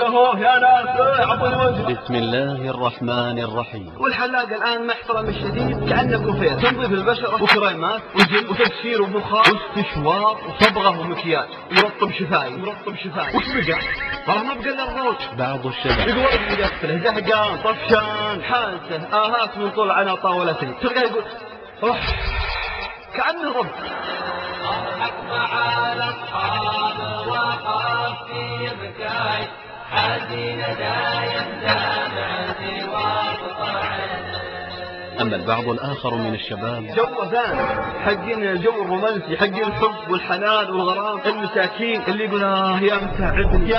ياهو يا ناس عطوني وجه. بسم الله الرحمن الرحيم. والحلاقة الآن محترم الشديد كأنه كوفير، تنظيف البشرة وكريمات وجل وتبشير وبخار واستشوار وصبغة ومكياج ورطب شفاي وش بقى؟ والله ما بقى الا الروج. بعض الشباب يقول ابني يقفله زهقان طفشان حالته آهات من طول عنا طاولتين، تلقاه يقول كأنه رب. أضحك مع الأصحاب وقف في مكاي حزين دايم دمعتي وقطعنا. أما البعض الآخر من الشباب جو ثاني حقين الجو الرومانسي، حقين الحب والحنان والغرام، المساكين اللي يقول يا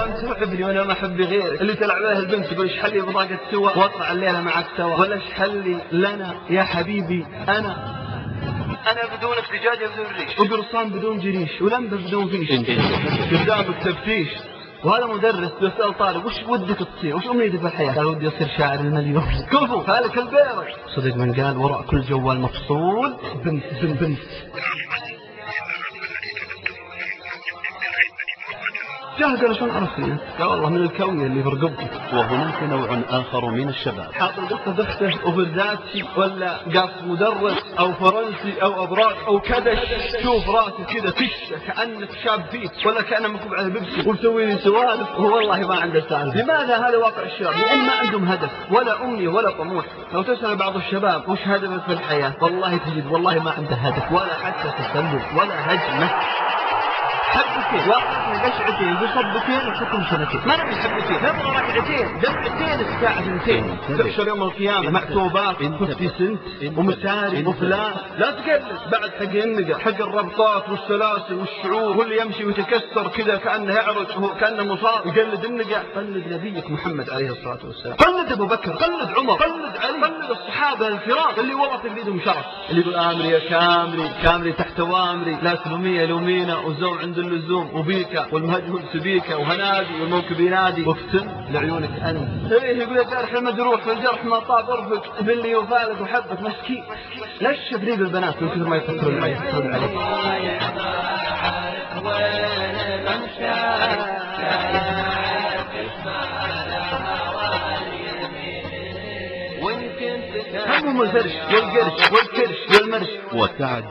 متعبني وانا ما احب غيرك، اللي تلعب عليها البنت تقول ايش حلي بطاقة سوا واطلع الليلة معك سوا، ولا ايش حلي لنا يا حبيبي انا بدونك دجاجة بدون ريش وقرصان بدون جريش ولمبة بدون فيش قدامك تفتيش. وهذا مدرس بيسأل طالب وش ودك تصير وش أمنيتك في الحياة؟ قال ودي أصير شاعر المليون. كفو هالك البيرك. صدق من قال وراء كل جوال مفصول بنت قال شلون عرفتني؟ قال والله من الكوية اللي في رقبتي. وهناك نوع آخر من الشباب حاط القصة بخته وبرداتي ولا قاص مدرس أو فرنسي أو أبراج أو كدش، شوف راسي كذا فشة كأنك شاب فيك ولا كأنه مكوب على بيبسي ومسوي لي سوالف والله ما عنده سالفة. لماذا هذا واقع الشباب؟ لأن ما عندهم هدف ولا أمنية ولا طموح. لو تسأل بعض الشباب وش هدفك في الحياة والله تجد والله ما عنده هدف ولا حتى تسلل ولا هجمة. حبتين واقفنا قشعتين بصبتين وحكم سنتين ما نبي حبتين نبغى ركعتين دمعتين الساعة 2 تحشر يوم القيامة مكتوبات 50 سنت ومساري وفلان. لا تقلس بعد حق النقا حق الربطات والسلاسل والشعور واللي يمشي ويتكسر كذا كأنه يعرج كأنه مصاب يقلد النقا. قلد نبيك محمد عليه الصلاة والسلام، قلد أبو بكر، قلد عمر، قلد علي، قلد الصحابة الكرام اللي ورث بيدهم شرف، اللي يقول آمري يا كامري تحت وامري لا سلومية لومينا والزوم عند اللزوم وبيكا والمهجم سبيكا وهنادي والموكب ينادي وافتن لعيونك أنت. إيه يقول الجرح المجروح والجرح ما طاب أرفق باللي يفالك وحبك مسكين. ليش شبريب البنات من كثر ما يفكرون عليك همهم الفرش والقرش والكرش والمرش. وسعد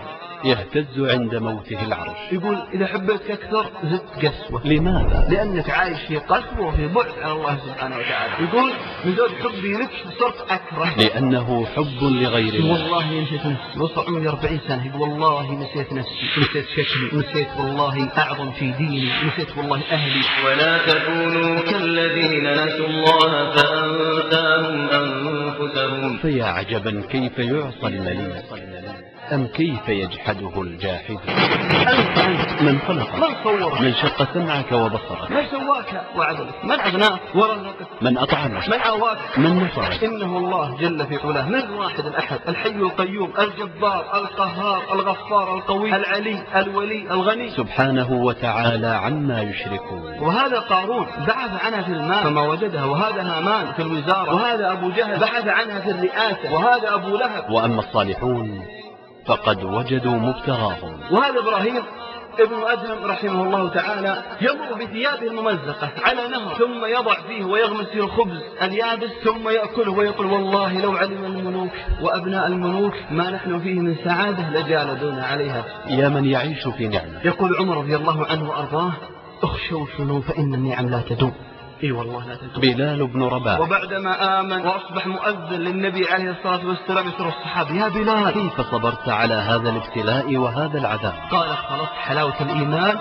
يهتز عند موته العرش. يقول إذا حبيتك أكثر زدت قسوة. لماذا؟ لأنك عايش في قسوة وفي بعد عن الله سبحانه وتعالى. يقول من زود حبي لك صرت أكره لأنه حب لغير الله. والله نسيت نفسي وصل عمري 40 سنة. يقول والله نسيت نفسي نسيت شكلي نسيت والله أعظم في ديني نسيت والله أهلي. ولا تكونوا كالذين نسوا الله فأنساهم أنفسهم. فيا عجبا كيف يعصى المليء أم كيف يجحده الجاحد. أنت من خلقك؟ من صورك؟ من شق سمعك وبصرك؟ من سواك وعدلك؟ من أغناك ورزقك؟ من أطعمك؟ من آواك؟ من نصرك؟ إنه الله جل في علاه من الواحد الأحد الحي القيوم الجبار القهار الغفار القوي العلي الولي الغني سبحانه وتعالى عما يشركون. وهذا قارون بحث عنها في المال فما وجدها، وهذا هامان في الوزارة، وهذا أبو جهل بحث عنها في الرئاسة، وهذا أبو لهب. وأما الصالحون فقد وجدوا مبتغاهم. وهذا إبراهيم ابن أدهم رحمه الله تعالى يمر بثيابه الممزقة على نهر ثم يضع فيه ويغمس فيه الخبز اليابس ثم يأكله ويقول والله لو علم الملوك وأبناء الملوك ما نحن فيه من سعادة لجالدونا عليها. يا من يعيش في نعمة. يقول عمر رضي الله عنه وأرضاه اخشوا الذنوب فإن النعم لا تدوم. اي والله لا تدوم. بلال بن رباح وبعدما آمن وأصبح مؤذن للنبي عليه الصلاة والسلام يسر الصحابة يا بلال كيف صبرت على هذا الابتلاء وهذا العذاب؟ قال خلصت حلاوة الإيمان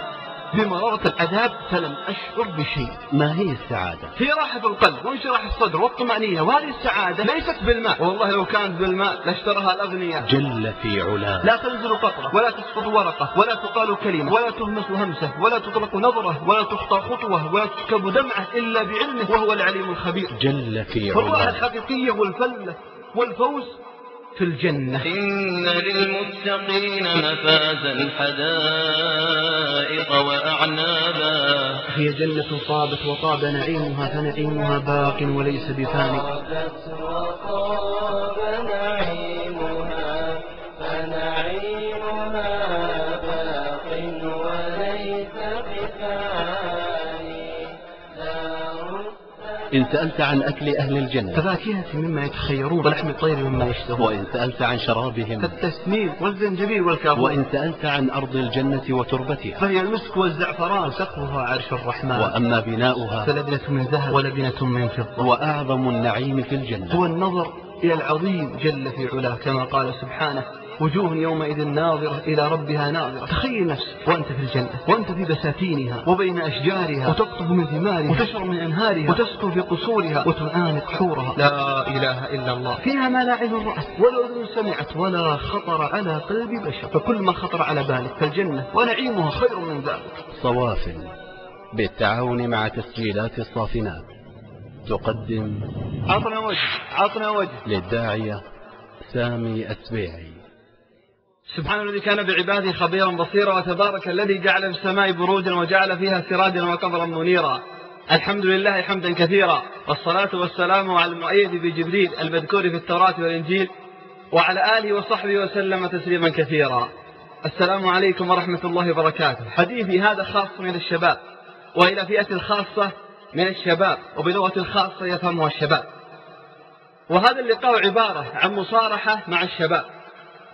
بمرارة العذاب فلم أشعر بشيء. ما هي السعادة؟ هي راحة القلب وانشراح الصدر والطمأنينة، وهذه السعادة ليست بالماء، والله لو كانت بالماء لاشتراها الأغنياء. جل في علاه. لا تنزل قطرة ولا تسقط ورقة ولا تقال كلمة ولا تهمس همسة ولا تطلق نظرة ولا تخطى خطوة ولا تسكب دمعة إلا بعلمه وهو العليم الخبير. جل في فالراحة علاه. الحقيقية والفلة والفوز في الجنة. إن للمتقين مفازا حدائق وأعنابا. هي جنة طابت وطاب نعيمها فنعيمها باق وليس بفاني. وطاب نعيمها فنعيمها باق وليس بفاني. إن سألت عن أكل أهل الجنة ففاكهة مما يتخيرون ولحم الطير مما يشتهون. وإن سألت عن شرابهم فالتسنيم والزنجبيل والكافور. وإن سألت عن أرض الجنة وتربتها فهي المسك والزعفران سقفها عرش الرحمن. وأما بناؤها فلبنة من ذهب ولبنة من فضة. وأعظم النعيم في الجنة هو النظر إلى العظيم جل في علاه كما قال سبحانه وجوه يومئذ ناظرة إلى ربها ناظرة. تخيل نفسك وأنت في الجنة وأنت في بساتينها وبين أشجارها وتقطف من ثمارها وتشرب من أنهارها وتسكن في قصورها وتعانق حورها. لا إله إلا الله. فيها ما لا عين رأت ولا أذن سمعت ولا خطر على قلب بشر. فكل ما خطر على بالك فالجنة ونعيمها خير من ذلك. صواف بالتعاون مع تسجيلات الصافنات تقدم عطنا وجه للداعية سامي السبيعي. سبحان الذي كان بعباده خبيرا بصيرا وتبارك الذي جعل في السماء بروجا وجعل فيها سراجا وقمرا منيرا. الحمد لله حمدا كثيرا والصلاة والسلام على المؤيد بجبريل المذكور في التوراة والإنجيل وعلى آله وصحبه وسلم تسليما كثيرا. السلام عليكم ورحمة الله وبركاته. حديثي هذا خاص من الشباب وإلى فئة الخاصة من الشباب وبلغة الخاصة يفهمها الشباب. وهذا اللقاء عبارة عن مصارحة مع الشباب.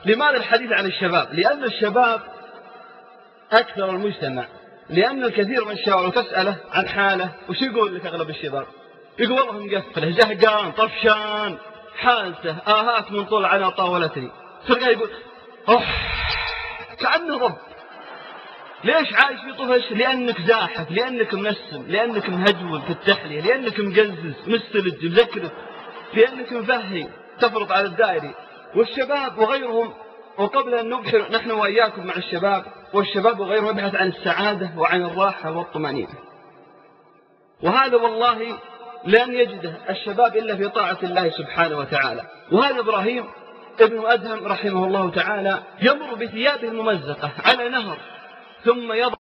لماذا الحديث عن الشباب؟ لأن الشباب أكثر المجتمع. لأن الكثير من الشباب تسأله عن حاله وش يقول لك أغلب الشباب؟ يقول والله مقفله زهقان طفشان حالته آهات من طول على طاولتني. تلقاه يقول كأنه رب. ليش عايش في طفش؟ لأنك زاحف، لأنك منسم، لأنك مهجول في التحلية، لأنك مقزز مستلج مذكرت، لأنك مفهي تفرط على الدائري. والشباب وغيرهم، وقبل أن نبحر نحن وإياكم مع الشباب، والشباب وغيرهم يبحث عن السعادة وعن الراحة والطمأنينة. وهذا والله لن يجده الشباب إلا في طاعة الله سبحانه وتعالى. وهذا إبراهيم ابن أدهم رحمه الله تعالى يمر بثيابه الممزقة على نهر ثم يضع